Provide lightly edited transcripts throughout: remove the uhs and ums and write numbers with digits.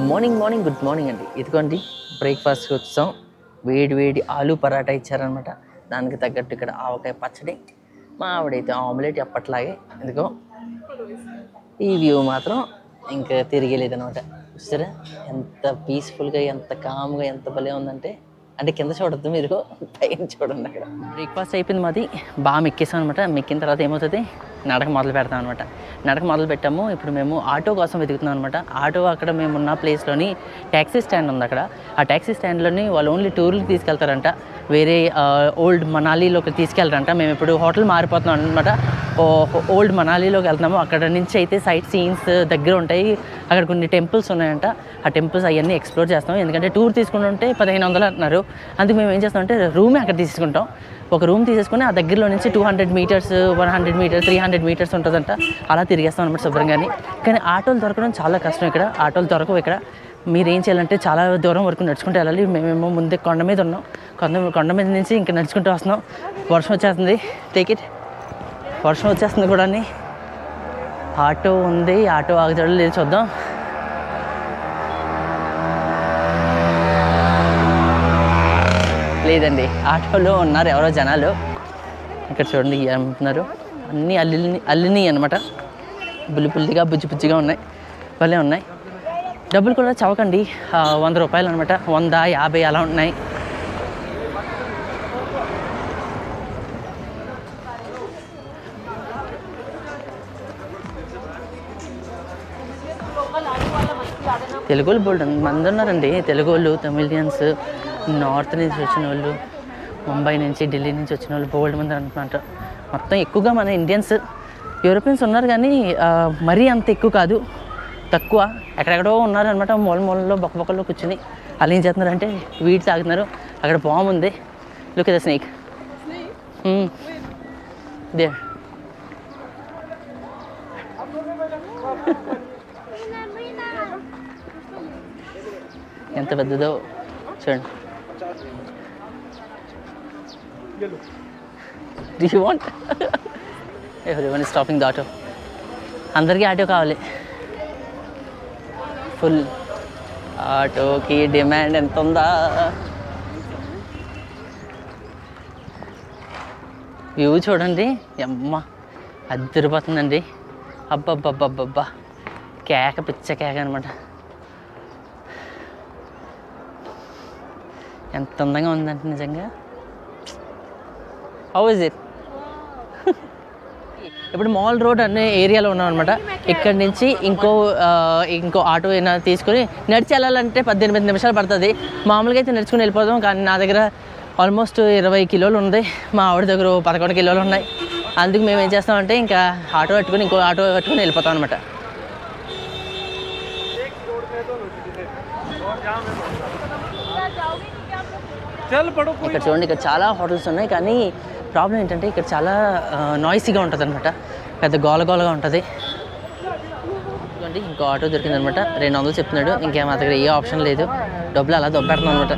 Morning good morning అండి. ఇదిగోండి బ్రేక్ఫాస్ట్కి వచ్చాం. వేడి ఆలు పరాటా ఇచ్చారనమాట. దానికి తగ్గట్టు ఇక్కడ ఆవకాయ పచ్చడి, మా ఆవిడైతే ఆమ్లెట్ ఎప్పట్లాగే. ఇదిగో ఈ వ్యూ మాత్రం ఇంకా తిరిగేలేదనమాట. చూసారా ఎంత పీస్ఫుల్గా, ఎంత కామ్గా, ఎంత భలే ఉందంటే. అంటే కింద చూడద్దు మీరు, పైన చూడండి. అక్కడ బ్రేక్ఫాస్ట్ అయిపోయింది మాది. బాగా మెక్కేసాం అనమాట. మెక్కిన తర్వాత ఏమవుతుంది, నడక మొదలు పెడతాం అనమాట. నడక మొదలు పెట్టాము. ఇప్పుడు మేము ఆటో కోసం వెతుకుతున్నాం అనమాట. ఆటో అక్కడ మేము ఉన్న ప్లేస్లోని ట్యాక్సీ స్టాండ్ ఉంది. అక్కడ ఆ ట్యాక్సీ స్టాండ్లోని వాళ్ళు ఓన్లీ టూర్లకు తీసుకెళ్తారంట. వేరే ఓల్డ్ మనాలీలోకి తీసుకెళ్తారంట. మేము ఇప్పుడు హోటల్ మారిపోతున్నాం అనమాట. ఓల్డ్ మనాలీలోకి వెళ్తున్నాము. అక్కడ నుంచి అయితే సైట్ సీన్స్ దగ్గర ఉంటాయి. అక్కడ కొన్ని టెంపుల్స్ ఉన్నాయంట. ఆ టెంపుల్స్ అవన్నీ ఎక్స్ప్లోర్ చేస్తాం. ఎందుకంటే టూర్ తీసుకుంటుంటే 1500 అంటున్నారు. అందుకు మేము ఏం చేస్తామంటే రూమే అక్కడ తీసుకుంటాం. ఒక రూమ్ తీసేసుకుని ఆ దగ్గరలో నుంచి 200 మీటర్స్, 100 మీటర్స్, 300 మీటర్స్ ఉంటుందంట. అలా తిరిగేస్తాం అనమాట శుభ్రంగాని. కానీ ఆటోలు దొరకడం చాలా కష్టం. ఇక్కడ ఆటోలు దొరకవు. ఇక్కడ మీరు ఏం చేయాలంటే చాలా దూరం వరకు నడుచుకుంటూ వెళ్ళాలి. మేమేమో ముందే కొండ మీద ఉన్నాం. కొండ మీద నుంచి ఇంకా నడుచుకుంటూ వస్తున్నాం. వర్షం వచ్చేస్తుంది. Take it. వర్షం వచ్చేస్తుంది కూడా. ఆటో ఉంది. ఆటో ఆగుతాడో లేదు చూద్దాం. లేదండి, ఆటోలో ఉన్నారు ఎవరో జనాలు. ఇక్కడ చూడండి అమ్ముతున్నారు. అన్నీ అల్లిని అనమాట. పుల్లిగా బుజ్జిగా ఉన్నాయి. భలే ఉన్నాయి. డబ్బులు కూడా చవకండి. 100 రూపాయలు అనమాట. 100, 50 అలా ఉన్నాయి. తెలుగు వాళ్ళు బోల్డ్ మంది ఉన్నారండి. తెలుగు వాళ్ళు, తమిళియన్స్, నార్త్ నుంచి వచ్చిన వాళ్ళు, ముంబై నుంచి, ఢిల్లీ నుంచి వచ్చిన వాళ్ళు బోల్డ్ మంది అంటున్నమాట. మొత్తం ఎక్కువగా మన ఇండియన్స్, యూరోపియన్స్ ఉన్నారు. కానీ మరీ అంత ఎక్కువ కాదు, తక్కువ. ఎక్కడెక్కడో ఉన్నారనమాట. మూలలో బొక్కలో కూర్చుని అలా ఏం చేస్తున్నారంటే వీడి తాగుతున్నారు. అక్కడ పాము ఉంది. Look at the snake they. ఎంత పెద్దదో చూడండి. Do you want? Everyone is stopping the auto. అందరికీ ఆటో కావాలి. ఫుల్ ఆటోకి డిమాండ్ ఎంత ఉందా. వ్యూ చూడండి. అమ్మ అద్దరిపోతుందండి. అబ్బబ్బబ్బబ్బబ్బా, కేక పిచ్చ కేక అనమాట. ఎంత అందంగా ఉందంటే నిజంగా. How is it? ఇప్పుడు మాల్ రోడ్ అనే ఏరియాలో ఉన్నాం అనమాట. ఇక్కడి నుంచి ఇంకో ఆటో అయినా తీసుకొని నడిచి వెళ్ళాలంటే 18 నిమిషాలు పడుతుంది. మామూలుగా అయితే నడుచుకుని వెళ్ళిపోదాం. కానీ నా దగ్గర ఆల్మోస్ట్ 20 కిలోలు ఉంది. మా ఆవిడ దగ్గర 11 కిలోలు ఉన్నాయి. అందుకు మేము ఏం చేస్తామంటే ఇంకా ఆటో పెట్టుకుని ఇంకో ఆటో పెట్టుకుని వెళ్ళిపోతాం అనమాట. ఇక్కడ చూడండి, ఇక్కడ చాలా హోటల్స్ ఉన్నాయి. కానీ ప్రాబ్లం ఏంటంటే ఇక్కడ చాలా నాయిసీగా ఉంటుంది అనమాట. పెద్ద గోలగా ఉంటుంది. ఇంకో ఆటో దొరికింది అనమాట. 200 చెప్తున్నాడు. ఇంకేం మా దగ్గర ఏ ఆప్షన్ లేదు. డబ్బులు అలా దొబ్బెడతాం అనమాట.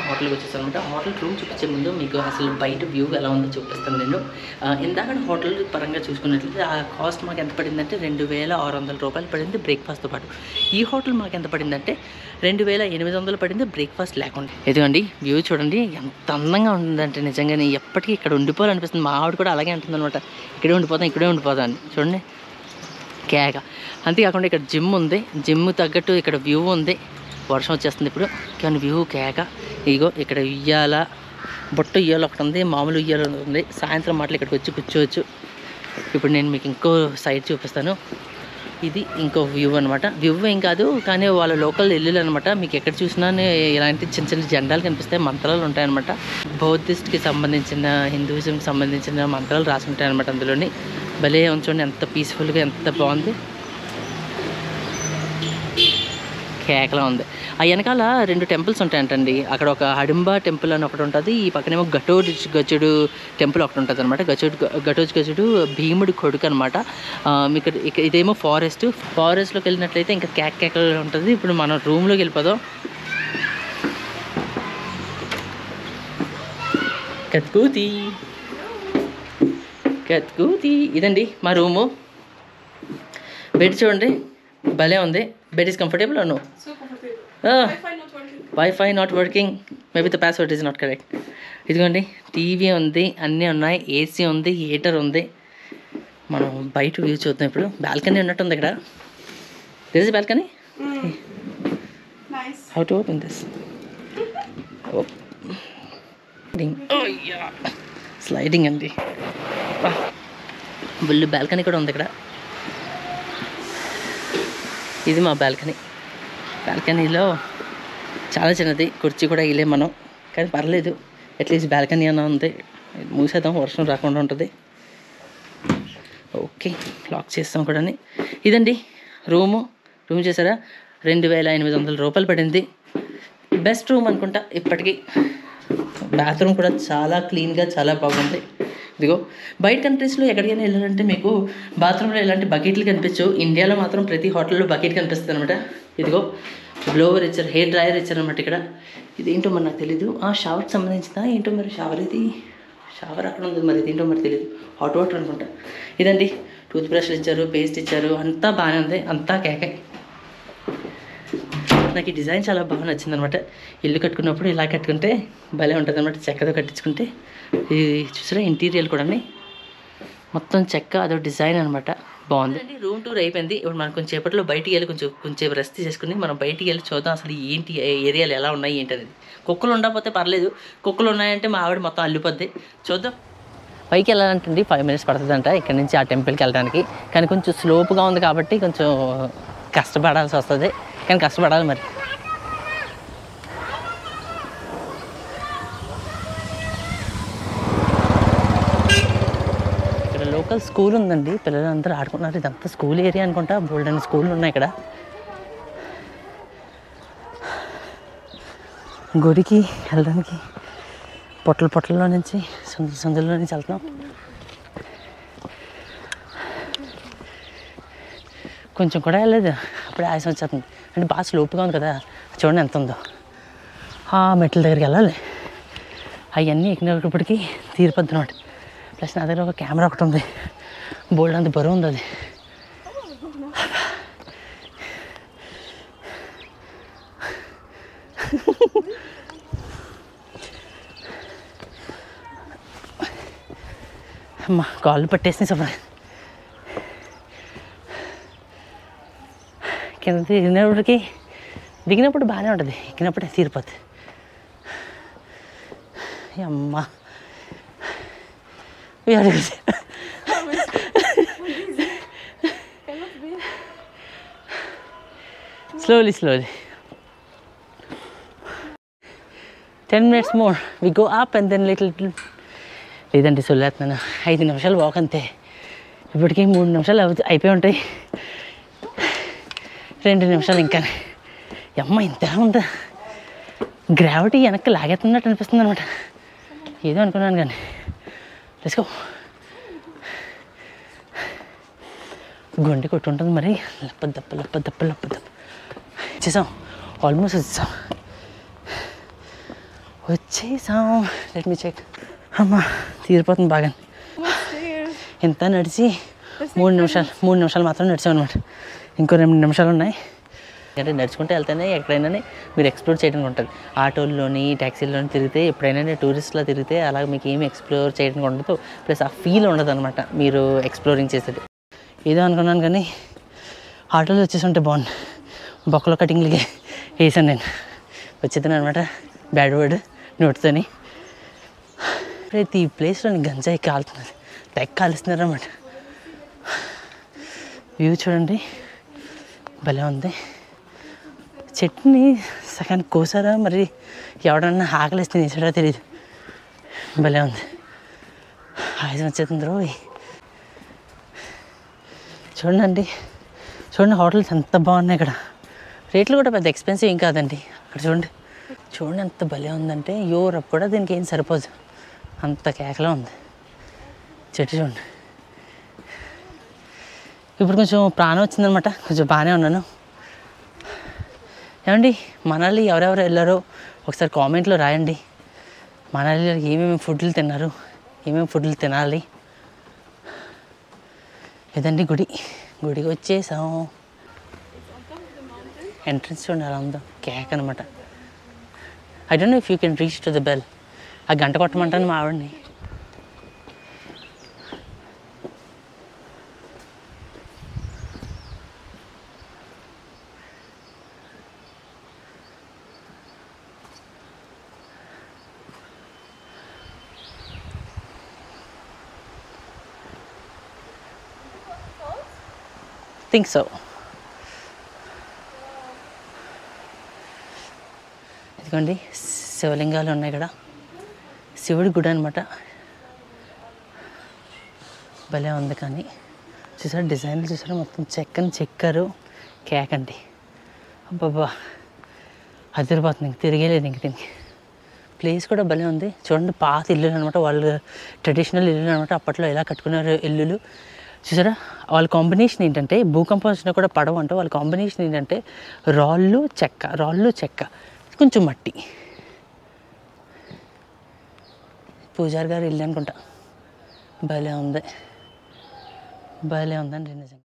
హోటల్కి వచ్చేసాను అనమాట. హోటల్ రూమ్ చూపించే ముందు మీకు అసలు బయట వ్యూ ఎలా ఉందో చూపిస్తాను నేను. ఇందాక హోటల్ పరంగా చూసుకున్నట్లయితే ఆ కాస్ట్ మాకు ఎంత పడిందంటే 2600 రూపాయలు పడింది బ్రేక్ఫాస్ట్తో పాటు. ఈ హోటల్ మాకు ఎంత పడిందంటే 2800 పడింది బ్రేక్ఫాస్ట్ లేకుండా. ఇదిగోండి వ్యూ చూడండి ఎంత అందంగా ఉంటుందంటే నిజంగానే ఎప్పటికీ ఇక్కడ ఉండిపోవాలనిపిస్తుంది. మా ఆవిడ కూడా అలాగే అంటుంది అనమాట. ఇక్కడే ఉండిపోతాను అని. చూడండి కేక. అంతేకాకుండా ఇక్కడ జిమ్ ఉంది. జిమ్ తగ్గట్టు ఇక్కడ వ్యూ ఉంది. వర్షం వచ్చేస్తుంది ఇప్పుడు, కానీ వ్యూ కేక. ఇగో ఇక్కడ ఉయ్యాల, బొట్ట ఉయ్యాల ఒకటి ఉంది, మామూలు ఉయ్యాల ఉంది. సాయంత్రం మాటలు ఇక్కడికి వచ్చి కూర్చోవచ్చు. ఇప్పుడు నేను మీకు ఇంకో సైడ్ చూపిస్తాను. ఇది ఇంకో వ్యూ అనమాట. వ్యూ ఏం కాదు కానీ వాళ్ళ లోకల్ ఇల్లులు అనమాట. మీకు ఎక్కడ చూసినా ఇలాంటి చిన్న చిన్న జెండాలు కనిపిస్తాయి, మంత్రాలు ఉంటాయన్నమాట. బౌద్ధిస్ట్కి సంబంధించిన, హిందూయిజంకి సంబంధించిన మంత్రాలు రాసి ఉంటాయన్నమాట అందులోని. భలే ఉంచండి, ఎంత పీస్ఫుల్గా ఎంత బాగుంది, కేకలా ఉంది. ఆ వెనకాల 2 టెంపుల్స్ ఉంటాయంటండి. అక్కడ ఒక హడింబా టెంపుల్ అని ఒకటి ఉంటుంది, ఈ పక్కనేమో గజుడు టెంపుల్ ఒకటి ఉంటుంది అనమాట. గజుడు భీముడి కొడుకు అనమాట. మీకు ఇదేమో ఫారెస్ట్లోకి వెళ్ళినట్లయితే ఇంకా కేకలు ఉంటుంది. ఇప్పుడు మనం రూమ్లోకి వెళ్ళిపోదాం. కత్కూతి ఇదండి మా రూము. బెడ్ చూడండి భలే ఉంది. Bed is comfortable Anu. Wifi not working, maybe the password is not correct. ఇదిగోండి టీవీ ఉంది, అన్నీ ఉన్నాయి, ఏసీ ఉంది, హీటర్ ఉంది. మనం బయట వ్యూ చూద్దాం. ఇప్పుడు బాల్కనీ ఉన్నట్టుంది ఇక్కడ. This is balcony. How to open this? Sliding అండి. ఫుల్ బాల్కనీ కూడా ఉంది ఇక్కడ. ఇది మా బాల్కనీలో చాలా చిన్నది, కుర్చీ కూడా వేయలేం మనం, కానీ పర్లేదు, అట్లీస్ట్ బాల్కనీ అన్న ఉంది. మూసేద్దాం, వర్షం రాకుండా ఉంటుంది. ఓకే, లాక్ చేస్తాం కూడా. ఇదండి రూమ్ చేసారా, 2800 రూపాయలు పడింది. బెస్ట్ రూమ్ అనుకుంటా ఇప్పటికీ. బాత్రూమ్ కూడా చాలా క్లీన్గా చాలా బాగుంది. ఇదిగో బయట కంట్రీస్లో ఎక్కడికైనా వెళ్ళాలంటే మీకు బాత్రూంలో ఇలాంటి బకెట్లు కనిపించవు. ఇండియాలో మాత్రం ప్రతి హోటల్లో బకెట్ కనిపిస్తుంది అనమాట. ఇదిగో బ్లోవర్ ఇచ్చారు, హెయిర్ డ్రైయర్ ఇచ్చారు అనమాట ఇక్కడ. ఇదేంటో మరి నాకు తెలీదు. షవర్కి సంబంధించిందా ఏంటో మరి. షవర్ అక్కడ ఉంది, మరి ఇదేంటో మరి తెలియదు. హాట్ వాటర్ అనుకుంటా. ఇదండి టూత్ బ్రష్లు ఇచ్చారు, పేస్ట్ ఇచ్చారు, అంతా బాగానే ఉంది, అంతా కేకే. నాకు ఈ డిజైన్ చాలా బాగా నచ్చింది అనమాట. ఇల్లు కట్టుకున్నప్పుడు ఇలా కట్టుకుంటే భలే ఉంటుంది అనమాట, చెక్కతో కట్టించుకుంటే. ఇది చూసారా ఇంటీరియర్ కూడా మొత్తం చెక్క, అదో డిజైన్ అనమాట, బాగుంది. రూమ్ టూర్ అయిపోయింది. ఇప్పుడు మనం కొంచెం సేపట్లో బయటికి వెళ్ళి కొంచెం రెస్ట్ చేసుకుని మనం బయటికి వెళ్ళి చూద్దాం అసలు ఏంటి ఏరియాలు ఎలా ఉన్నాయి ఏంటి అనేది. కుక్కలు ఉండకపోతే పర్లేదు, కుక్కలు ఉన్నాయంటే మా ఆవిడ మొత్తం అల్లిపోద్ది. చూద్దాం. పైకి వెళ్ళాలంటే 5 minutes పడుతుందంట ఇక్కడ నుంచి ఆ టెంపుల్కి వెళ్ళడానికి. కానీ కొంచెం స్లోప్గా ఉంది కాబట్టి కొంచెం కష్టపడాల్సి వస్తుంది, కానీ కష్టపడాలి మరి. ఇక్కడ లోకల్ స్కూల్ ఉందండి, పిల్లలందరూ ఆడుకున్నారు. ఇదంతా స్కూల్ ఏరియా అనుకుంటా, బోల్డెన్ స్కూల్ ఉన్నాయి ఇక్కడ. గుడికి వెళ్ళడానికి పొట్టల్లో నుంచి సందుల్లో నుంచి వెళ్తున్నాం. కొంచెం కూడా వెళ్ళలేదు, అప్పుడే ఆయాసం వచ్చేస్తుంది. అంటే బాగా స్లోప్గా ఉంది కదా, చూడండి ఎంత ఉందో. ఆ మెట్ల దగ్గరికి వెళ్ళాలి, అవన్నీ ఎక్కినప్పటికీ తీరిపోద్ది అనమాట. ప్లస్ నా దగ్గర ఒక కెమెరా ఒకటి ఉంది, బోల్డ్ అంత బరువు ఉంది అది. అమ్మా కాళ్ళు పట్టేసి సపడ. కింద దిగినప్పుడు బాగానే ఉంటుంది, ఎక్కినప్పుడే తీరిపోద్ది. అమ్మా slowly 10 minutes more we go up and then little లేదంటే సొల్లేస్తున్నాను. 5 నిమిషాలు వాక్ అంతే. ఇప్పటికీ 3 నిమిషాలు అయిపోయి ఉంటాయి, 2 నిమిషాలు ఇంకా. అమ్మ ఇంత ఉందా, గ్రావిటీ వెనక్కి లాగేస్తున్నట్టు అనిపిస్తుంది అనమాట. ఏదో అనుకున్నాను కానీ లెట్స్ గో. గుండె కొట్టుంటుంది మరి. లప్ప వచ్చేసాం, ఆల్మోస్ట్ వచ్చేసాం. Let me check. అమ్మా తీరిపోతుంది బాగా. ఇంత నడిచి 3 నిమిషాలు మాత్రం నడిచాం అనమాట. ఇంకో 2 నిమిషాలు ఉన్నాయి. అంటే నడుచుకుంటే వెళ్తేనే ఎక్కడైనా మీరు ఎక్స్ప్లోర్ చేయడానికి ఉంటుంది. ఆటోల్లోని ట్యాక్సీల్లోని తిరిగితే, ఎప్పుడైనా టూరిస్ట్లా తిరిగితే అలా మీకు ఏమి ఎక్స్ప్లోర్ చేయడానికి ఉండదు. ప్లస్ ఆ ఫీల్ ఉండదు అనమాట మీరు ఎక్స్ప్లోరింగ్ చేసేది. ఏదో అనుకున్నాను కానీ ఆటోలో వచ్చేసి ఉంటే బాగుంది. బొక్కలో కటింగ్లకి వేసాను నేను, వచ్చేదాను అనమాట బ్యాడ్ వర్డ్ నోట్తోని. ప్రతి ప్లేస్లోని గంజాయి కాలుతున్నది, తెగ కాలుస్తున్నారు అన్నమాట. వ్యూ చూడండి భలే ఉంది. చెట్టుని సగానికి కోసారా మరి ఎవడన్నా ఆకలిస్తే తీసాడో తెలియదు, భలే ఉంది. ఆయుధం వచ్చేస్తుంది రోజు. చూడండి చూడండి హోటల్స్ ఎంత బాగున్నాయి ఇక్కడ. రేట్లు కూడా పెద్ద ఎక్స్పెన్సివ్ ఏం కాదండి. అక్కడ చూడండి చూడండి ఎంత భలే ఉందంటే యూరప్ కూడా దీనికి ఏం సరిపోదు, అంత కేకలా ఉంది. చెట్టు చూడండి. ఇప్పుడు కొంచెం ప్రాణం వచ్చిందనమాట, కొంచెం బాగానే ఉన్నాను. ఏమండి మనాలి ఎవరెవరు వెళ్ళారో ఒకసారి కామెంట్లో రాయండి. మనాలిలో ఏమేమి ఫుడ్లు తిన్నారు, ఏమేమి ఫుడ్లు తినాలి. ఇదండి గుడికి వచ్చేసాం. ఎంట్రన్స్ చూడండి అలా ఉందో, కేక్ అనమాట. I don't know if you can reach to the bell. ఆ గంట కొట్టమంటాను మా ఆవిడని. Think so. ఇదిగోండి శివలింగాలు ఉన్నాయి ఇక్కడ. శివుడి గుడి అనమాట. భలే ఉంది. కానీ చూసారా డిజైన్లు చూసారా, మొత్తం చెక్కరు. కేక్ అండి. అబ్బాబ్బా అదిరిపోతుంది, ఇంక తిరిగేలేదు ఇంక దీనికి. ప్లేస్ కూడా భలే ఉంది. చూడండి పాత ఇల్లులు అనమాట, వాళ్ళు ట్రెడిషనల్ ఇల్లులు అనమాట. అప్పట్లో ఎలా కట్టుకున్నారు ఇల్లులు చూసారా. వాళ్ళ కాంబినేషన్ ఏంటంటే భూకంపం వచ్చినా కూడా పడవ అంటే వాళ్ళ కాంబినేషన్ ఏంటంటే రాళ్ళు చెక్క కొంచెం మట్టి. పూజారి గారు ఇల్లు అనుకుంటా. భలే ఉందండి నిజంగా.